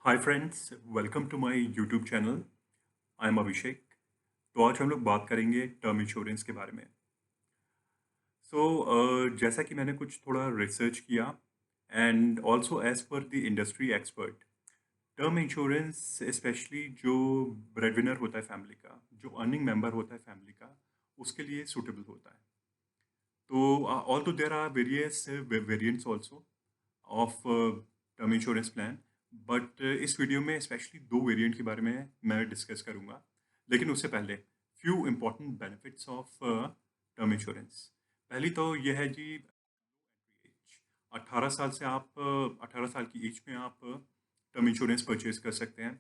Hi friends, welcome to my YouTube channel. I am Abhishek. तो आज हम लोग बात करेंगे टर्म इंश्योरेंस के बारे में। जैसा कि मैंने कुछ थोड़ा रिसर्च किया and also as per the industry expert, term insurance specially जो ब्रेडविनर होता है फैमिली का, जो अर्निंग मेंबर होता है फैमिली का, उसके लिए सूटेबल होता है। तो although there are various variants also of term insurance plan, but इस वीडियो में स्पेशली दो वेरिएंट के बारे में मैं डिस्कस करूंगा। लेकिन उससे पहले few important benefits of term insurance. पहली तो यह है जी, 18 साल से आप 18 साल की एज में आप टर्म इंश्योरेंस परचेज कर सकते हैं।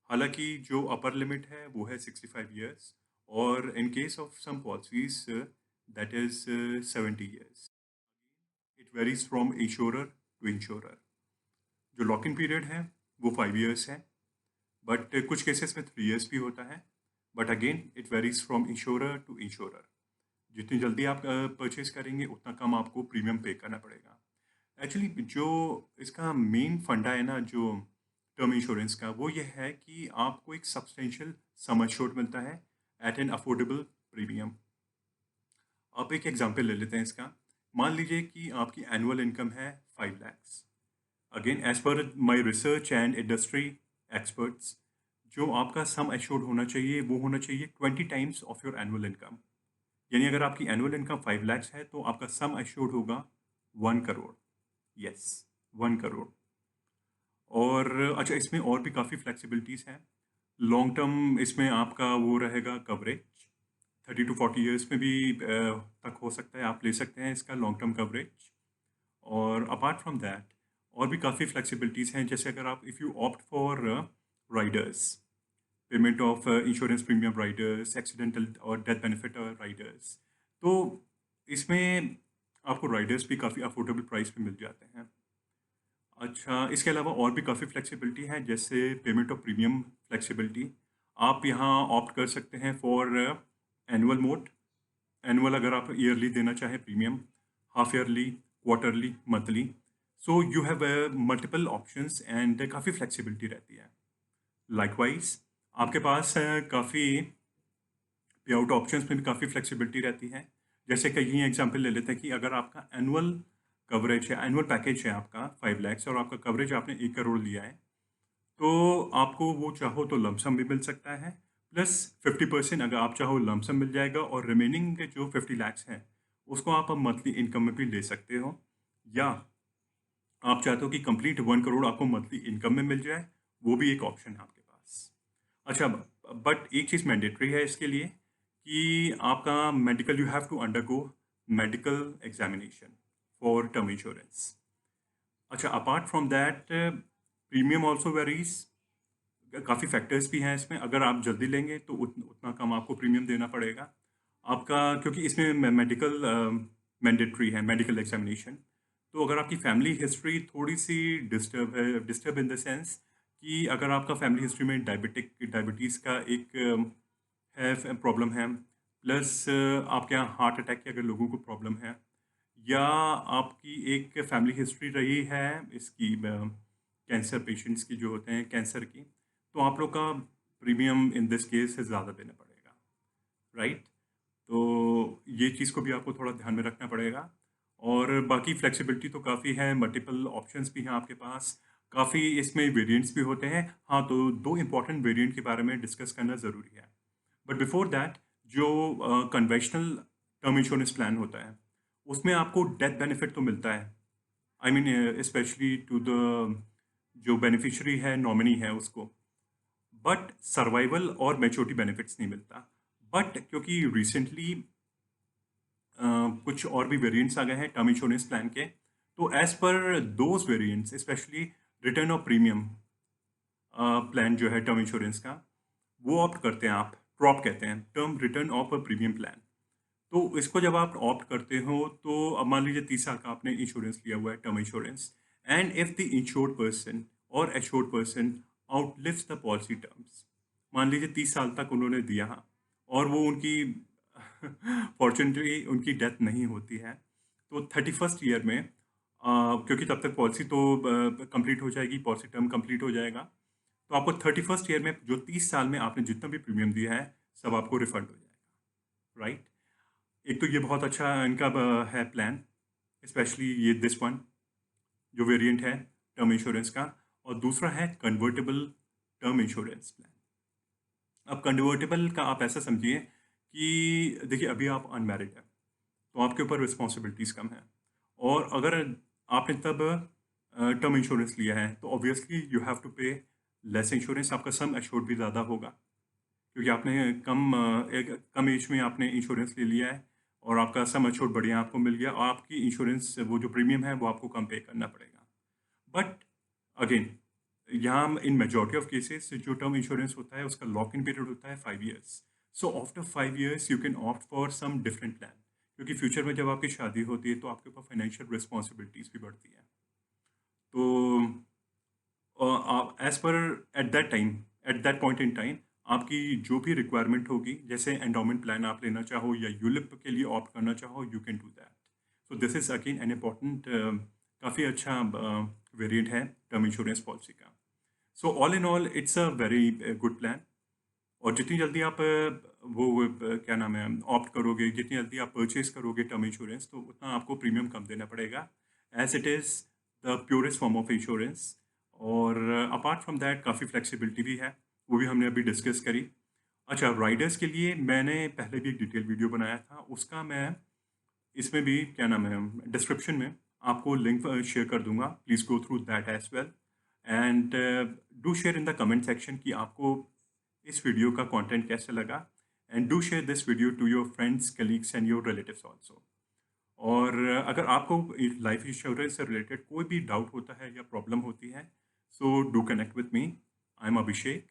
हालांकि जो अपर लिमिट है वो है 65 ईयर्स, और in case of some policies that is 70 years. It varies from insurer to insurer. जो लॉक इन पीरियड है वो 5 ईयर्स है, बट कुछ केसेस में 3 ईयर्स भी होता है। But again it varies from insurer to insurer. जितनी जल्दी आप परचेज करेंगे उतना कम आपको प्रीमियम पे करना पड़ेगा। एक्चुअली जो इसका मेन फंडा है ना, जो टर्म इंश्योरेंस का, वो ये है कि आपको एक सब्सटेंशियल सम एश्योर्ड मिलता है एट एन अफोर्डेबल प्रीमियम। आप एक एग्जांपल ले लेते हैं इसका। मान लीजिए कि आपकी एनुअल इनकम है 5 lakhs। Again as per my research and industry experts, जो आपका सम एश्योर्ड होना चाहिए वो होना चाहिए 20 times of your annual income. यानी अगर आपकी एनुअल इनकम 5 lakhs है तो आपका सम एश्योर्ड होगा 1 करोड़। यस, 1 करोड़। और अच्छा, इसमें और भी काफ़ी फ्लेक्सिबिलिटीज़ हैं। लॉन्ग टर्म इसमें आपका वो रहेगा कवरेज, 30 to 40 ईयर्स में भी तक हो सकता है, आप ले सकते हैं इसका लॉन्ग टर्म कवरेज। और अपार्ट फ्रॉम दैट और भी काफ़ी फ्लेक्सिबिलिटीज़ हैं, जैसे अगर आप if you opt for Riders, payment of insurance premium Riders, accidental और डेथ बेनिफिट राइडर्स, तो इसमें आपको राइडर्स भी काफ़ी अफोर्डेबल प्राइस पे मिल जाते हैं। अच्छा, इसके अलावा और भी काफ़ी फ्लेक्सिबिलिटी है, जैसे पेमेंट ऑफ प्रीमियम फ्लेक्सिबिलिटी। आप यहाँ ऑप्ट कर सकते हैं फॉर एनुअल मोड। एनुअल अगर आप ईयरली देना चाहें premium, half yearly, quarterly, monthly, so you have multiple options and काफ़ी फ्लेक्सिबिलिटी रहती है। लाइकवाइज आपके पास काफ़ी पे आउट ऑप्शंस में भी काफ़ी फ्लेक्सिबिलिटी रहती है। जैसे कहीं एग्जांपल ले लेते हैं कि अगर आपका एनुअल कवरेज है, एनुअल पैकेज है आपका 5 lakhs, और आपका कवरेज आपने 1 करोड़ लिया है, तो आपको वो चाहो तो लमसम भी मिल सकता है, प्लस 50% अगर आप चाहो लमसम मिल जाएगा, और रिमेनिंग के जो 50 lakhs हैं उसको आप मंथली इनकम में भी ले सकते हो, या आप चाहते हो कि कंप्लीट 1 करोड़ आपको मंथली इनकम में मिल जाए, वो भी एक ऑप्शन है आपके पास। अच्छा, बट एक चीज़ मैंडेटरी है इसके लिए कि आपका medical, you have to undergo medical examination for term insurance. अच्छा, apart from that premium also varies. काफ़ी फैक्टर्स भी हैं इसमें। अगर आप जल्दी लेंगे तो उतना कम आपको प्रीमियम देना पड़ेगा आपका, क्योंकि इसमें मेडिकल मैंडेटरी है, मेडिकल एग्जामिनेशन। तो अगर आपकी फैमिली हिस्ट्री थोड़ी सी डिस्टर्ब है, डिस्टर्ब इन द सेंस कि अगर आपका फैमिली हिस्ट्री में डायबिटीज़ का एक है प्रॉब्लम है, प्लस आपके यहाँ हार्ट अटैक की अगर लोगों को प्रॉब्लम है, या आपकी एक फैमिली हिस्ट्री रही है इसकी कैंसर पेशेंट्स की जो होते हैं कैंसर की, तो आप लोग का प्रीमियम इन दिस केस से ज़्यादा देना पड़ेगा, राइट। तो ये चीज़ को भी आपको थोड़ा ध्यान में रखना पड़ेगा। और बाकी फ्लेक्सिबिलिटी तो काफ़ी है, मल्टीपल ऑप्शंस भी हैं आपके पास, काफ़ी इसमें वेरिएंट्स भी होते हैं। हाँ, तो दो इम्पॉर्टेंट वेरिएंट के बारे में डिस्कस करना ज़रूरी है। बट बिफोर दैट, जो कन्वेंशनल टर्म इंश्योरेंस प्लान होता है उसमें आपको डेथ बेनिफिट तो मिलता है। I mean specially to the जो बेनिफिशियरी है, नॉमिनी है उसको, बट सर्वाइवल और मैच्योरिटी बेनिफिट्स नहीं मिलता। बट क्योंकि रिसेंटली कुछ और भी वेरिएंट्स आ गए हैं टर्म इंश्योरेंस प्लान के, तो as per those variants, specially return of premium plan जो है टर्म इंश्योरेंस का, वो ऑप्ट करते हैं आप, ट्रॉप कहते हैं, term return of a premium plan. तो इसको जब आप ऑप्ट करते हो तो अब मान लीजिए 30 साल का आपने इंश्योरेंस लिया हुआ है, term insurance, and if the insured person और assured person outlives the policy terms, मान लीजिए 30 साल तक उन्होंने दिया और वो उनकी फॉर्चुनेटली उनकी डेथ नहीं होती है, तो 31st ईयर में क्योंकि तब तक पॉलिसी तो कंप्लीट हो जाएगी, पॉलिसी टर्म कंप्लीट हो जाएगा। तो आपको 31st ईयर में जो 30 साल में आपने जितना भी प्रीमियम दिया है, सब आपको रिफंड हो जाएगा, राइट? एक तो ये बहुत अच्छा इनका है प्लान, स्पेशली ये दिस वन जो वेरिएंट है टर्म इंश्योरेंस का, और दूसरा है कन्वर्टेबल टर्म इंश्योरेंस प्लान। अब कन्वर्टेबल का आप ऐसा समझिए कि देखिए अभी आप अनमैरिड हैं, तो आपके ऊपर रिस्पॉन्सिबिलिटीज़ कम हैं, और अगर आपने तब टर्म इंश्योरेंस लिया है तो ऑब्वियसली यू हैव टू पे लेस इंश्योरेंस, आपका सम एश्योर्ड भी ज़्यादा होगा, क्योंकि आपने एक कम एज में आपने इंश्योरेंस ले लिया है और आपका सम एश्योर्ड बढ़िया आपको मिल गया, और आपकी इंश्योरेंस वो जो प्रीमियम है वो आपको कम पे करना पड़ेगा। बट अगेन, यहाँ इन मेजॉरिटी ऑफ केसेस जो टर्म इंश्योरेंस होता है उसका लॉक इन पीरियड होता है 5 years। So after 5 years you can opt for some different plan, क्योंकि फ्यूचर में जब आपकी शादी होती है तो आपके ऊपर फाइनेंशियल रिस्पॉन्सिबिलिटीज भी बढ़ती हैं। तो आप as per at that time, at that point in time, आपकी जो भी रिक्वायरमेंट होगी, जैसे एंडोमेंट प्लान आप लेना चाहो या यूलिप के लिए ऑप्ट करना चाहो, you can do that. So this is again an important, काफ़ी अच्छा वेरिएंट है टर्म इंश्योरेंस पॉलिसी का। So all in all it's a very good plan, और जितनी जल्दी आप क्या नाम है ऑप्ट करोगे, जितनी जल्दी आप परचेज करोगे टर्म इंश्योरेंस, तो उतना आपको प्रीमियम कम देना पड़ेगा, as it is the purest form of insurance. और अपार्ट फ्रॉम दैट काफ़ी फ्लेक्सिबिलिटी भी है, वो भी हमने अभी डिस्कस करी। अच्छा, राइडर्स के लिए मैंने पहले भी एक डिटेल वीडियो बनाया था, उसका मैं इसमें भी क्या नाम है डिस्क्रिप्शन में आपको लिंक शेयर कर दूंगा, please go through that as well, and do share in the comment section कि आपको इस वीडियो का कंटेंट कैसे लगा, and do share this video to your friends, colleagues and your relatives also. और अगर आपको लाइफ इंश्योरेंस से रिलेटेड कोई भी डाउट होता है या प्रॉब्लम होती है, so do connect with me, I am Abhishek.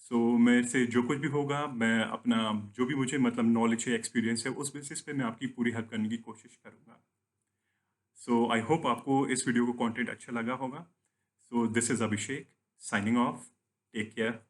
So मेरे से जो कुछ भी होगा, मैं अपना जो भी मुझे मतलब नॉलेज है, एक्सपीरियंस है, उस बेसिस पे मैं आपकी पूरी हेल्प करने की कोशिश करूँगा। सो आई होप आपको इस वीडियो को कंटेंट अच्छा लगा होगा। So this is Abhishek signing off, take care.